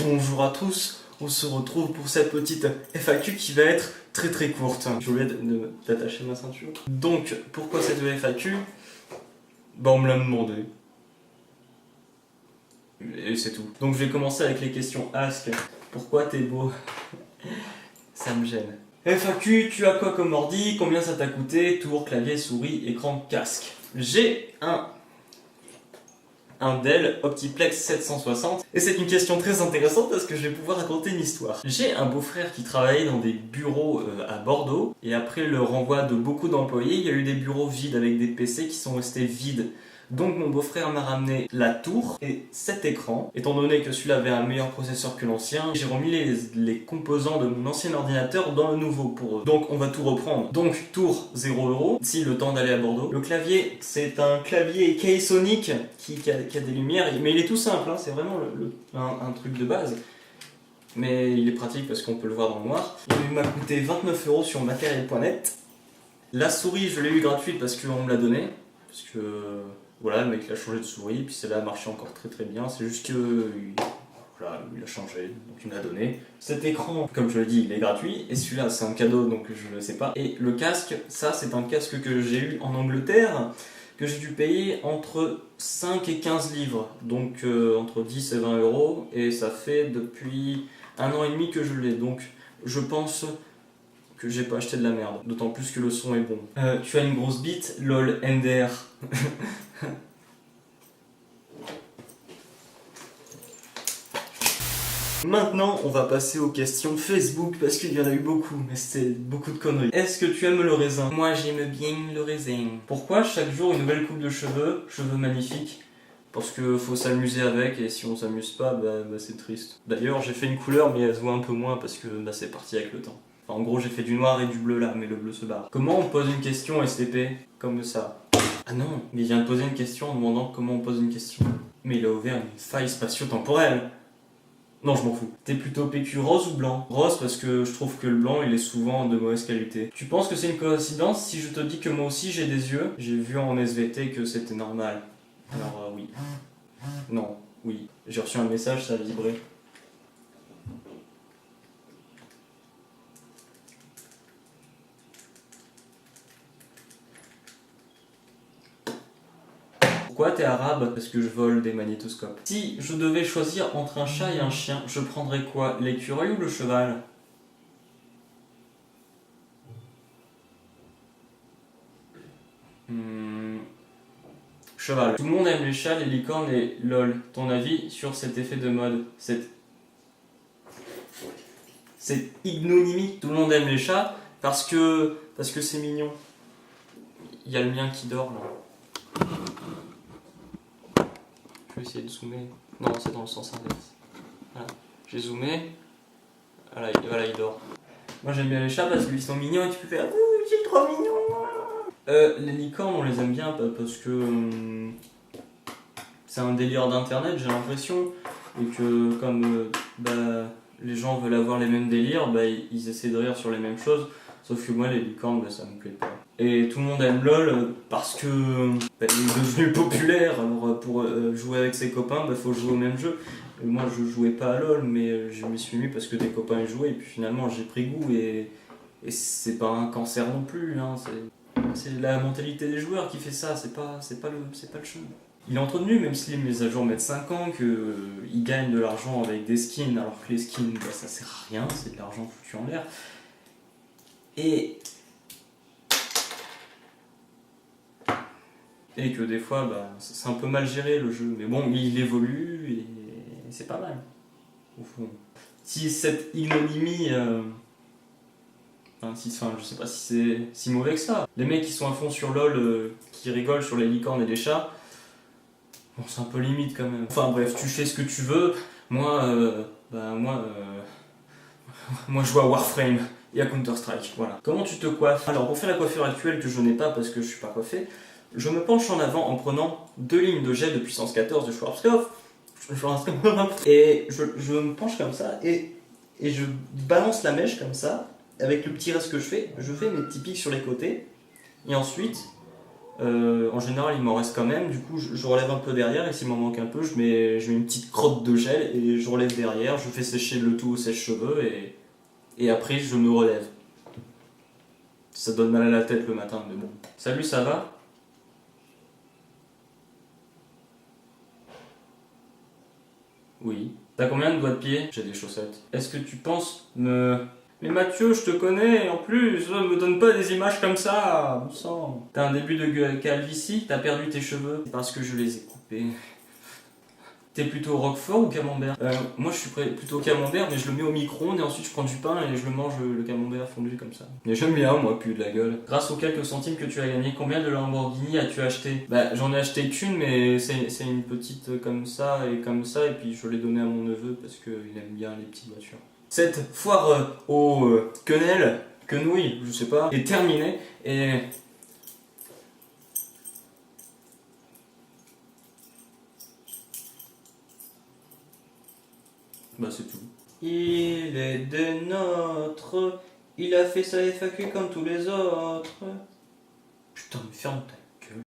Bonjour à tous, on se retrouve pour cette petite FAQ qui va être très courte. J'ai oublié d'attacher ma ceinture. Donc, pourquoi cette FAQ? On me l'a demandé. Et c'est tout. Donc je vais commencer avec les questions Ask. Pourquoi t'es beau? Ça me gêne. FAQ, tu as quoi comme ordi? Combien ça t'a coûté? Tour, clavier, souris, écran, casque. J'ai un Dell Optiplex 760 et c'est une question très intéressante parce que je vais pouvoir raconter une histoire. J'ai un beau-frère qui travaillait dans des bureaux à Bordeaux et après le renvoi de beaucoup d'employés, il y a eu des bureaux vides avec des PC qui sont restés vides. Donc mon beau-frère m'a ramené la tour et cet écran. Étant donné que celui-là avait un meilleur processeur que l'ancien, j'ai remis les composants de mon ancien ordinateur dans le nouveau pour eux. Donc on va tout reprendre. Donc tour 0€, si le temps d'aller à Bordeaux. Le clavier, c'est un clavier K-Sonic qui a des lumières, mais il est tout simple, hein, c'est vraiment un truc de base. Mais il est pratique parce qu'on peut le voir dans le noir. Il m'a coûté 29€ sur matériel.net. La souris, je l'ai eu gratuite parce qu'on me l'a donnée. Parce que voilà, le mec il a changé de souris, puis celle-là a marché encore très bien. C'est juste que voilà, il a changé, donc il me l'a donné. Cet écran, comme je l'ai dit, il est gratuit. Et celui-là, c'est un cadeau, donc je ne sais pas. Et le casque, ça c'est un casque que j'ai eu en Angleterre, que j'ai dû payer entre 5 et 15 livres. Donc entre 10 et 20€. Et ça fait depuis 1 an et demi que je l'ai. Donc je pense que j'ai pas acheté de la merde, d'autant plus que le son est bon. Tu as une grosse bite, lol, NDR. Maintenant, on va passer aux questions Facebook, parce qu'il y en a eu beaucoup, mais c'était beaucoup de conneries. Est-ce que tu aimes le raisin? Moi, j'aime bien le raisin. Pourquoi chaque jour une nouvelle coupe de cheveux? Cheveux magnifiques. Parce que faut s'amuser avec, et si on s'amuse pas, c'est triste. D'ailleurs, j'ai fait une couleur, mais elle se voit un peu moins, parce que c'est parti avec le temps. En gros, j'ai fait du noir et du bleu là, mais le bleu se barre. Comment on pose une question STP? Comme ça. Ah non, mais il vient de poser une question en demandant comment on pose une question. Mais il a ouvert une faille spatio-temporelle. Non, je m'en fous. T'es plutôt PQ rose ou blanc? Rose parce que je trouve que le blanc il est souvent de mauvaise qualité. Tu penses que c'est une coïncidence si je te dis que moi aussi j'ai des yeux? J'ai vu en SVT que c'était normal. Alors oui. Non, oui. J'ai reçu un message, ça a vibré. Pourquoi t'es arabe? Parce que je vole des magnétoscopes. Si je devais choisir entre un chat et un chien, je prendrais quoi? L'écureuil ou le cheval? Cheval. Tout le monde aime les chats, les licornes et lol. Ton avis sur cet effet de mode? C'est ignominie. Tout le monde aime les chats parce que c'est mignon. Il y a le mien qui dort là. Je vais essayer de zoomer. Non, c'est dans le sens inverse. Voilà. J'ai zoomé. Voilà, il dort. Moi j'aime bien les chats parce qu'ils sont mignons et tu peux faire ouh, c'est trop mignon. Les licornes, on les aime bien parce que c'est un délire d'internet, j'ai l'impression. Et que comme les gens veulent avoir les mêmes délires, ils essaient de rire sur les mêmes choses. Sauf que moi, les licornes, ça me plaît pas. Et tout le monde aime LOL parce que il est devenu populaire. Alors pour jouer avec ses copains, faut jouer au même jeu. Et moi, je jouais pas à LOL, mais je m'y suis mis parce que des copains y jouaient. Et puis finalement, j'ai pris goût et c'est pas un cancer non plus. Hein. C'est la mentalité des joueurs qui fait ça. C'est pas le jeu. Il est entretenu, même si les mises à jour mettent 5 ans, qu'il gagne de l'argent avec des skins, alors que les skins, ça sert à rien, c'est de l'argent foutu en l'air. Et que des fois, c'est un peu mal géré le jeu, mais bon, il évolue et c'est pas mal, au fond. Si cette ignominie, je sais pas si c'est si mauvais que ça. Les mecs qui sont à fond sur LOL, qui rigolent sur les licornes et les chats, bon, c'est un peu limite quand même. Enfin bref, tu fais ce que tu veux. Moi, je joue à Warframe et à Counter-Strike, voilà. Comment tu te coiffes? Alors pour faire la coiffure actuelle que je n'ai pas parce que je suis pas coiffé, je me penche en avant en prenant 2 lignes de jet de puissance 14 de Schwarzkopf. Et je me penche comme ça et je balance la mèche comme ça. Avec le petit reste que je fais mes petits pics sur les côtés. Et ensuite, En général, il m'en reste quand même. Du coup, je relève un peu derrière et s'il m'en manque un peu, je mets une petite crotte de gel et je relève derrière. Je fais sécher le tout au sèche-cheveux et après, je me relève. Ça donne mal à la tête le matin, mais bon. Salut, ça va? Oui. T'as combien de doigts de pied? J'ai des chaussettes. Est-ce que tu penses me... Mais Mathieu, je te connais, en plus, me donne pas des images comme ça, bon sang. T'as un début de calvitie, t'as perdu tes cheveux. C'est parce que je les ai coupés. T'es plutôt roquefort ou camembert? Moi je suis plutôt camembert, mais je le mets au micro-ondes et ensuite je prends du pain et je le mange le camembert fondu comme ça. Mais j'aime bien moi, plus de la gueule. Grâce aux quelques centimes que tu as gagné, combien de Lamborghini as-tu acheté? Bah j'en ai acheté qu'une, mais c'est une petite comme ça, et puis je l'ai donnée à mon neveu parce qu'il aime bien les petites voitures. Cette foire au quenouille, je sais pas, est terminée et... Bah c'est tout. Il est des nôtres, il a fait sa FAQ comme tous les autres. Putain, mais ferme ta